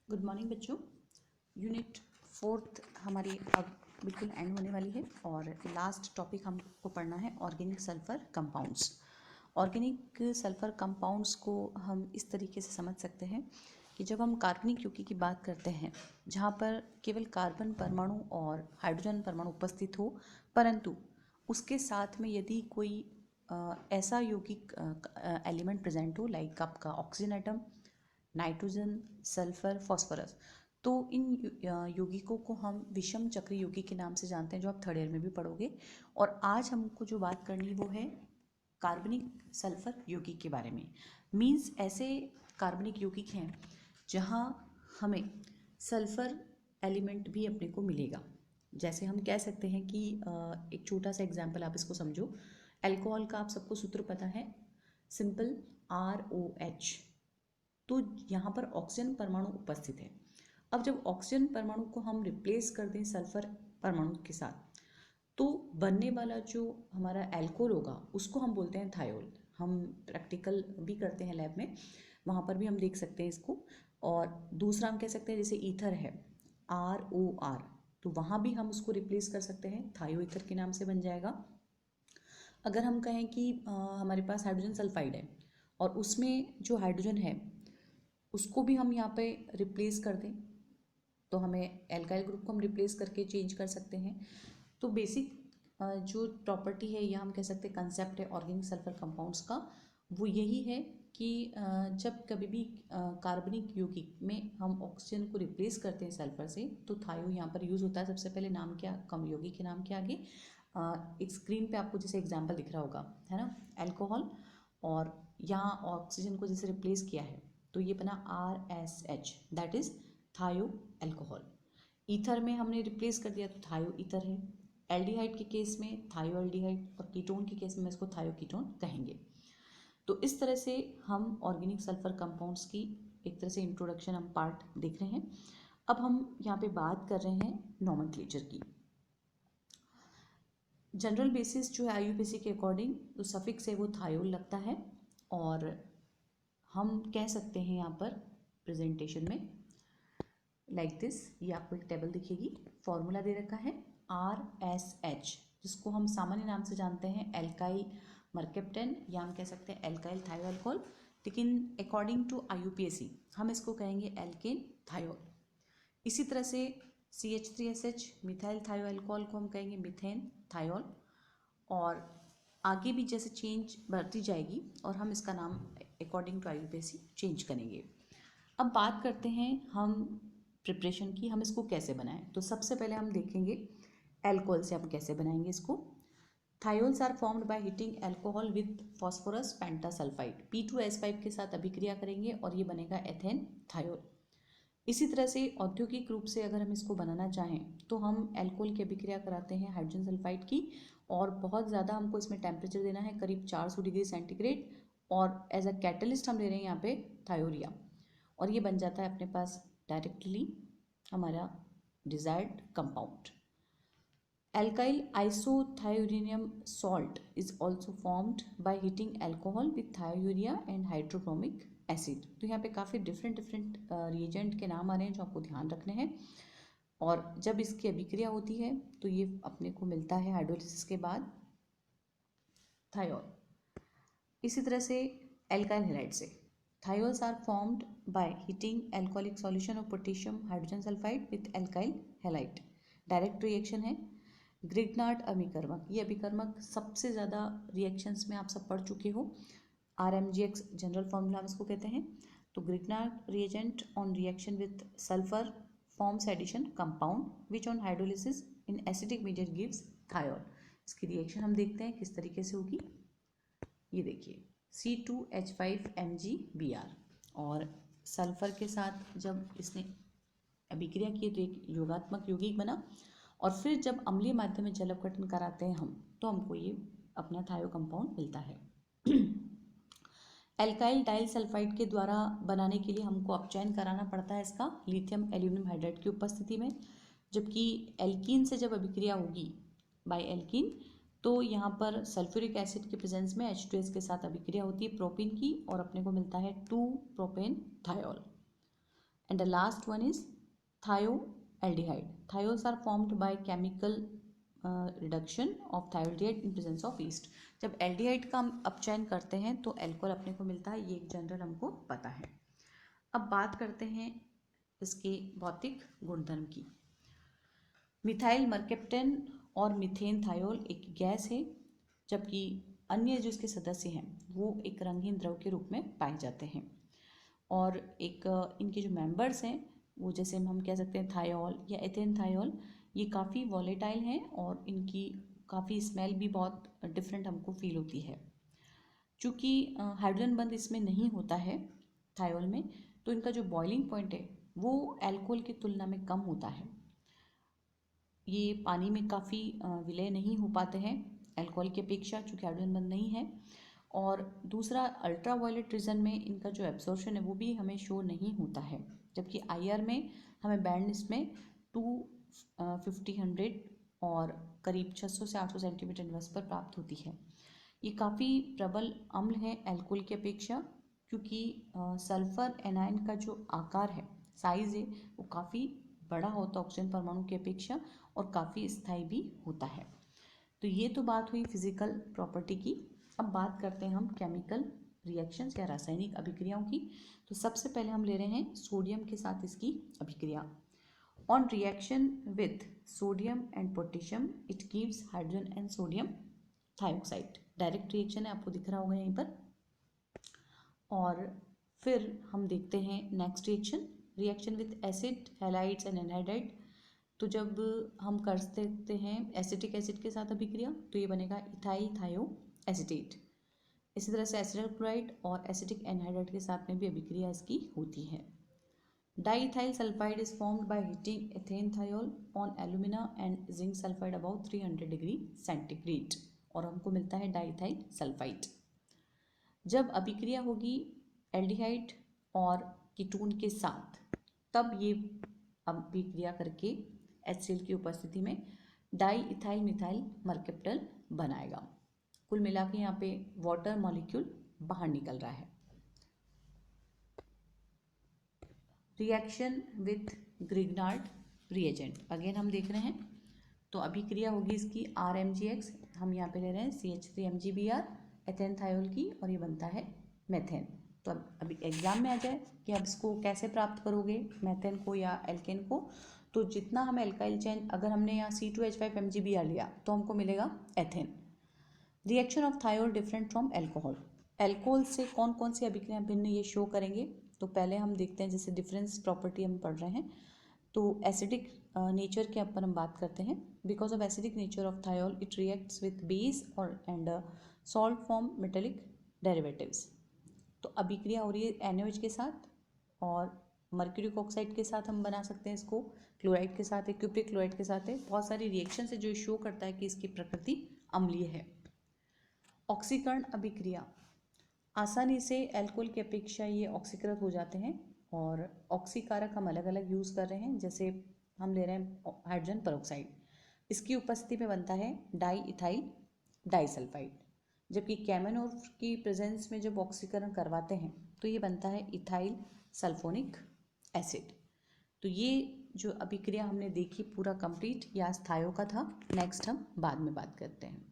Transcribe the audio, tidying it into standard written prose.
Good morning बच्चों। Unit 4 हमारी अब बिल्कुल एंड होने वाली है और लास्ट टॉपिक हमको पढ़ना है organic sulphur compounds. Organic sulphur compounds को हम इस तरीके से समझ सकते हैं कि जब हम कार्बनिक यौगिक की बात करते हैं जहाँ पर केवल कार्बन परमाणु और हाइड्रोजन परमाणु उपस्थित हो, परंतु उसके साथ में यदि कोई ऐसा यौगिक एलिमेंट प्रेजेंट हो लाइक आपका oxygen atom, nitrogen, sulphur, phosphorus, तो इन यौगिकों को हम विषम चक्री यौगिक के नाम से जानते हैं, जो आप थर्ड ईयर में भी पढ़ोगे। और आज हमको जो बात करनी वो है कार्बनिक सल्फर यौगिक के बारे में। मीन्स ऐसे कार्बनिक यौगिक हैं जहाँ हमें सल्फर एलिमेंट भी अपने को मिलेगा। जैसे हम कह सकते हैं कि एक छोटा सा एग्जाम्पल आप इसको समझो। अल्कोहल का आप सबको सूत्र पता है, सिंपल ROH। तो यहाँ पर ऑक्सीजन परमाणु उपस्थित है। अब जब ऑक्सीजन परमाणु को हम रिप्लेस कर दें सल्फर परमाणु के साथ, तो बनने वाला जो हमारा एल्कोहल होगा उसको हम बोलते हैं थायोल। हम प्रैक्टिकल भी करते हैं लैब में, वहाँ पर भी हम देख सकते हैं इसको। और दूसरा हम कह सकते हैं जैसे ईथर है ROR, तो वहाँ भी हम उसको रिप्लेस कर सकते हैं, थायो ईथर के नाम से बन जाएगा। अगर हम कहें कि हमारे पास हाइड्रोजन सल्फाइड है और उसमें जो हाइड्रोजन है उसको भी हम यहाँ पे रिप्लेस कर दें, तो हमें एल्काइल ग्रुप को हम रिप्लेस करके चेंज कर सकते हैं। तो बेसिक जो प्रॉपर्टी है या हम कह सकते हैं कंसेप्ट है ऑर्गेनिक सल्फर कंपाउंड्स का, वो यही है कि जब कभी भी कार्बनिक यौगिक में हम ऑक्सीजन को रिप्लेस करते हैं सल्फर से, तो थायो यहाँ पर यूज़ होता है। सबसे पहले नाम क्या, कम यौगिक के नाम के आगे एक स्क्रीन पे आपको जैसे एग्जाम्पल दिख रहा होगा, है ना, अल्कोहल, और यहाँ ऑक्सीजन को जैसे रिप्लेस किया है तो ये बना RSH, दैट इज थायो अल्कोहल। ईथर में हमने रिप्लेस कर दिया तो थायो ईथर है। एल्डिहाइड के केस में थायो एल्डिहाइड, और कीटोन के केस में इसको थायो कीटोन कहेंगे। तो इस तरह से हम ऑर्गेनिक सल्फर कंपाउंड्स की एक तरह से इंट्रोडक्शन हम पार्ट देख रहे हैं। अब हम यहाँ पे बात कर रहे हैं नॉमेनक्लेचर की। जनरल बेसिस जो है IUPAC के अकॉर्डिंग जो सफिक्स है वो थायोल लगता है, और हम कह सकते हैं यहाँ पर प्रेजेंटेशन में लाइक दिस, ये आपको एक टेबल दिखेगी, फॉर्मूला दे रखा है RSH, जिसको हम सामान्य नाम से जानते हैं एल्काइल मर्केप्टेन, या हम कह सकते हैं एल्काइल थायोअल्कोहल, लेकिन अकॉर्डिंग टू IUPAC हम इसको कहेंगे एल्केन थायोल। इसी तरह से CH3SH मिथाइल थायोअल्कोहल को हम कहेंगे मिथेन थायोल, और आगे भी जैसे चेंज बढ़ती जाएगी और हम इसका नाम अकॉर्डिंग टू IUPAC चेंज करेंगे। अब बात करते हैं हम प्रिपरेशन की, हम इसको कैसे बनाएं। तो सबसे पहले हम देखेंगे अल्कोहल से हम कैसे बनाएंगे इसको। Thiols are formed by heating alcohol with phosphorus pentasulphide, P2S5 के साथ अभिक्रिया करेंगे और ये बनेगा एथेन थायोल। इसी तरह से औद्योगिक रूप से अगर हम इसको बनाना चाहें तो हम अल्कोहल की अभिक्रिया कराते हैं हाइड्रोजन सल्फाइड की, और बहुत ज़्यादा हमको इसमें टेम्परेचर देना है, करीब 400 डिग्री सेंटीग्रेड, और एज अ कैटलिस्ट हम ले रहे हैं यहाँ पे थायोरिया, और ये बन जाता है अपने पास डायरेक्टली हमारा desired compound. Alkyl isothiurinium salt is also formed by heating alcohol with thiourea and hydrochromic acid। तो यहाँ पे काफ़ी डिफरेंट रिएजेंट के नाम आ रहे हैं जो आपको ध्यान रखने हैं, और जब इसकी अभिक्रिया होती है तो ये अपने को मिलता है हाइड्रोलिसिस के बाद थायोल। इसी तरह से एल्काइल हैलाइड से thiols are formed by heating alcoholic solution of potassium hydrogen sulphide with alkyl halide. Direct reaction है। ग्रिग्नार्ड अभिकर्मक, ये अभिकर्मक सबसे ज़्यादा रिएक्शंस में आप सब पढ़ चुके हो, RMGX जनरल फॉर्मूला इसको कहते हैं। तो Grignard reagent on reaction with sulphur forms addition compound which on hydrolysis in acidic medium gives thiol. इसकी रिएक्शन हम देखते हैं किस तरीके से होगी। ये देखिए C2H5MgBr, और सल्फर के साथ जब इसने अभिक्रिया की तो एक योगात्मक यौगिक बना, और फिर जब अम्लीय माध्यम में जल अपघटन कराते हैं हम, तो हमको ये अपना थायो कंपाउंड मिलता है। एल्काइल डाइल सल्फाइड के द्वारा बनाने के लिए हमको अपचयन कराना पड़ता है इसका लिथियम एल्यूमिनियम हाइड्राइड की उपस्थिति में, जबकि एल्कीन से जब अभिक्रिया होगी बाय एल्कीन तो यहाँ पर सल्फ्यूरिक एसिड के प्रेजेंस में H2S के साथ अभिक्रिया होती है प्रोपीन की, और अपने को मिलता है 2 propane thiol. And the last one is thioaldehyde. Thiols are formed by chemical reduction of thioaldehyde in presence of yeast. जब एल्डिहाइड का हम अपचयन करते हैं तो एल्कोहल अपने को मिलता है, ये एक जनरल हमको पता है. अब बात करते हैं इसके भौतिक गुणधर्म की. मिथाइल मर्केप्टेन और मीथेन थायोल एक गैस है, जबकि अन्य जो इसके सदस्य हैं वो एक रंगहीन द्रव के रूप में पाए जाते हैं. और एक इनके जो मेंबर्स हैं वो जैसे हम कह सकते हैं थायोल या एथेन थायोल, ये काफ़ी वॉलेटाइल हैं और इनकी काफ़ी स्मेल भी बहुत डिफरेंट हमको फील होती है. चूँकि हाइड्रोजन बंध इसमें नहीं होता है थायोल में, तो इनका जो बॉइलिंग पॉइंट है वो अल्कोहल की तुलना में कम होता है. ये पानी में काफ़ी विलय नहीं हो पाते हैं अल्कोहल की अपेक्षा, चूँकि हाइड्रोजन बंध नहीं है. और दूसरा, अल्ट्रा वायलेट रीजन में इनका जो एब्जॉर्प्शन है वो भी हमें शो नहीं होता है, जबकि IR में हमें बैंड में 250 और करीब 600 से 800 सेंटीमीटर इनवर्स पर प्राप्त होती है. ये काफ़ी प्रबल अम्ल है अल्कोहल की अपेक्षा, क्योंकि सल्फर एनायन का जो आकार है, साइज है, वो काफ़ी बड़ा होता है ऑक्सीजन परमाणु की अपेक्षा और काफ़ी स्थायी भी होता है. तो ये तो बात हुई फिजिकल प्रॉपर्टी की. अब बात करते हैं हम केमिकल रिएक्शंस या रासायनिक अभिक्रियाओं की. तो सबसे पहले हम ले रहे हैं सोडियम के साथ इसकी अभिक्रिया. On reaction with sodium and potassium it gives hydrogen and sodium thioxide. Direct reaction है, आपको दिख रहा होगा यहीं पर. और फिर हम देखते हैं next reaction with acid, halides and anhydride. तो जब हम कर सकते हैं एसिटिक एसिड के साथ अभिक्रिया तो ये बनेगा इथाइल थायो एसिटेट. इसी तरह से एसिडल क्लोराइड और एसिटिक एनहाइड्राइड के साथ में भी अभिक्रिया इसकी होती है. Diethyl sulphide is formed by heating ethane thiol on alumina and zinc sulphide about 300 degree centigrade और हमको मिलता है डाईइथाइल सल्फाइड. जब अभिक्रिया होगी एल्डिहाइड और कीटोन के साथ, तब ये अभिक्रिया करके HCl की उपस्थिति में डाई इथाइल मिथाइल मर्केप्टल बनाएगा. कुल मिला के यहाँ पे वाटर मॉलिक्यूल बाहर निकल रहा है. Reaction with Grignard reagent again हम देख रहे हैं. तो अभिक्रिया होगी इसकी RMgX, हम यहाँ पे ले रहे हैं CH3MgBr एथेन थायोल की, और ये बनता है मेथेन. तो अब अभी एग्जाम में आ जाए कि अब इसको कैसे प्राप्त करोगे मेथेन को या एल्केन को. तो जितना हमें एल्काइल चेन, अगर हमने यहाँ C2H5MgBr लिया तो हमको मिलेगा ethane. Reaction of thiol different from alcohol. Alcohol से कौन कौन सी अभिक्रियाएं भिन्न ये शो करेंगे. तो पहले हम देखते हैं, जैसे डिफरेंस प्रॉपर्टी हम पढ़ रहे हैं, तो एसिडिक नेचर के ऊपर हम बात करते हैं. Because of acidic nature of thiol it reacts with base और and salt form metallic derivatives. तो अभिक्रिया हो रही है NaOH के साथ और मर्क्यूरिक ऑक्साइड के साथ हम बना सकते हैं इसको, क्लोराइड के साथ है, क्यूप्रिक क्लोराइड के साथ है. बहुत सारी रिएक्शन से जो शो करता है कि इसकी प्रकृति अम्लीय है. ऑक्सीकरण अभिक्रिया आसानी से अल्कोहल की अपेक्षा ये ऑक्सीकृत हो जाते हैं और ऑक्सीकारक हम अलग अलग यूज़ कर रहे हैं. जैसे हम ले रहे हैं हाइड्रोजन पेरोक्साइड, इसकी उपस्थिति में बनता है डाई इथाइल डाइसल्फाइड. जबकि कैमेनोर की प्रेजेंस में जब ऑक्सीकरण करवाते हैं तो ये बनता है इथाइल सल्फोनिक एसिड. तो ये जो अभिक्रिया हमने देखी पूरा कंप्लीट या थायो का था. नेक्स्ट हम बाद में बात करते हैं.